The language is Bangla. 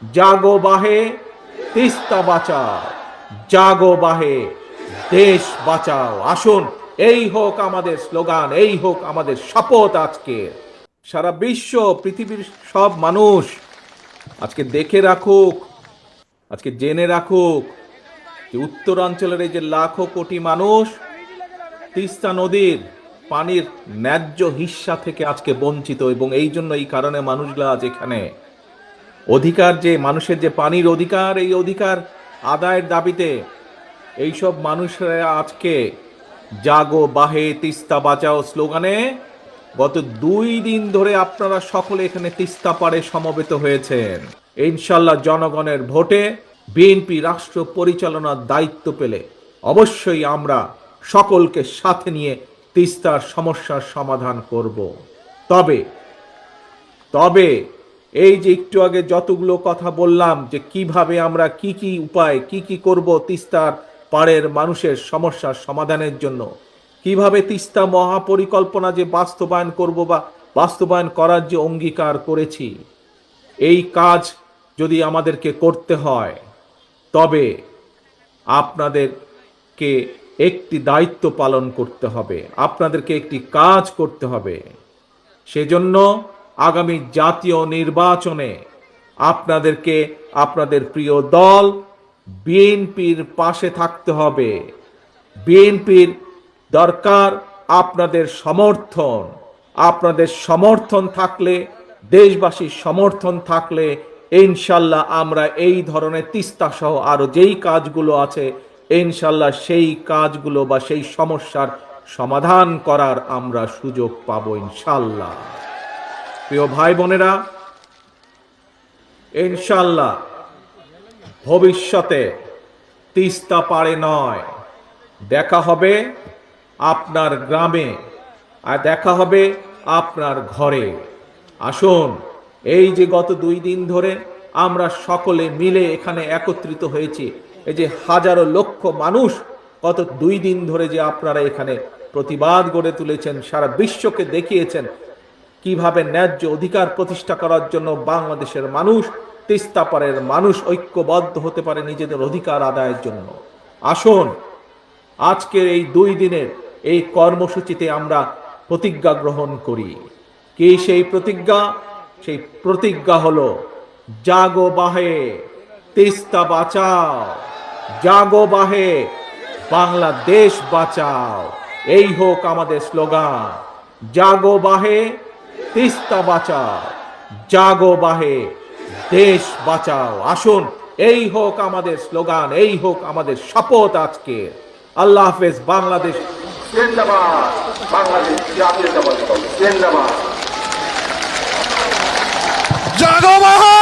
জাগো বাহে তিস্তা বাঁচাও, জাগো বাহে দেশ বাঁচাও। আসুন, এই হোক আমাদের স্লোগান, এই হোক আমাদের শপথ। আজকে সারা বিশ্ব, পৃথিবীর সব মানুষ আজকে দেখে রাখুক, আজকে জেনে রাখুক যে উত্তরাঞ্চলের এই যে লাখো কোটি মানুষ তিস্তা নদীর পানির ন্যায্য হিস্সা থেকে আজকে বঞ্চিত, এবং এই জন্য এই কারণে মানুষগুলা আজ এখানে অধিকার, যে মানুষের যে পানির অধিকার, এই অধিকার আদায়ের দাবিতে এইসব মানুষরা আজকে জাগো বাহে তিস্তা বাঁচাও স্লোগানে গত 2 দিন ধরে আপনারা সকলে এখানে তিস্তা পাড়ে সমবেত হয়েছেন। ইনশাল্লাহ জনগণের ভোটে বিএনপি রাষ্ট্র পরিচালনার দায়িত্ব পেলে অবশ্যই আমরা সকলকে সাথে নিয়ে তিস্তার সমস্যার সমাধান করব। তবে তবে এই যে একটু আগে যতগুলো কথা বললাম, যে কিভাবে আমরা কি কি উপায় কি করব তিস্তার পাড়ের মানুষের সমস্যার সমাধানের জন্য, কিভাবে তিস্তা মহাপরিকল্পনা যে বাস্তবায়ন করব বা বাস্তবায়ন করার যে অঙ্গীকার করেছি, এই কাজ যদি আমাদেরকে করতে হয় তবে আপনাদেরকে একটি দায়িত্ব পালন করতে হবে, আপনাদেরকে একটি কাজ করতে হবে। সেজন্য আগামী জাতীয় নির্বাচনে আপনাদেরকে আপনাদের প্রিয় দল বিএনপির পাশে থাকতে হবে। বিএনপির দরকার আপনাদের সমর্থন। আপনাদের সমর্থন থাকলে, দেশবাসীর সমর্থন থাকলে ইনশাল্লাহ আমরা এই ধরনের তিস্তা সহ আরো যেই কাজগুলো আছে ইনশাল্লাহ সেই কাজগুলো বা সেই সমস্যার সমাধান করার আমরা সুযোগ পাবো ইনশাল্লাহ। প্রিয় ভাই বোনেরা, ইনশাল্লাহ ভবিষ্যতে তিস্তা পাড়ে নয়, দেখা হবে আপনার গ্রামে, আর দেখা হবে আপনার ঘরে। আসুন, এই যে গত 2 দিন ধরে আমরা সকলে মিলে এখানে একত্রিত হয়েছি, এই যে হাজারো লক্ষ মানুষ গত 2 দিন ধরে যে আপনারা এখানে প্রতিবাদ গড়ে তুলেছেন, সারা বিশ্বকে দেখিয়েছেন কিভাবে ন্যায্য অধিকার প্রতিষ্ঠা করার জন্য বাংলাদেশের মানুষ, তিস্তা পাড়ের মানুষ ঐক্যবদ্ধ হতে পারে নিজেদের অধিকার আদায়ের জন্য। আসুন, আজকের এই 2 দিনের এই কর্মসূচিতে আমরা প্রতিজ্ঞা গ্রহণ করি। কি সেই প্রতিজ্ঞা? সেই প্রতিজ্ঞা হলো জাগো বাহে তিস্তা বাঁচাও, জাগো বাহে বাংলাদেশ বাঁচাও। এই হোক আমাদের স্লোগান, জাগো বাহে তিস্তা বাঁচাও, জাগো বাহে দেশ বাঁচাও। আসুন, এই হোক আমাদের স্লোগান, এই হোক আমাদের শপথ আজকে। আল্লাহ হাফেজ। বাংলাদেশ জিন্দাবাদ, বাংলাদেশ জাতীয়তাবাদী দল জিন্দাবাদ। জাগো বাংলা।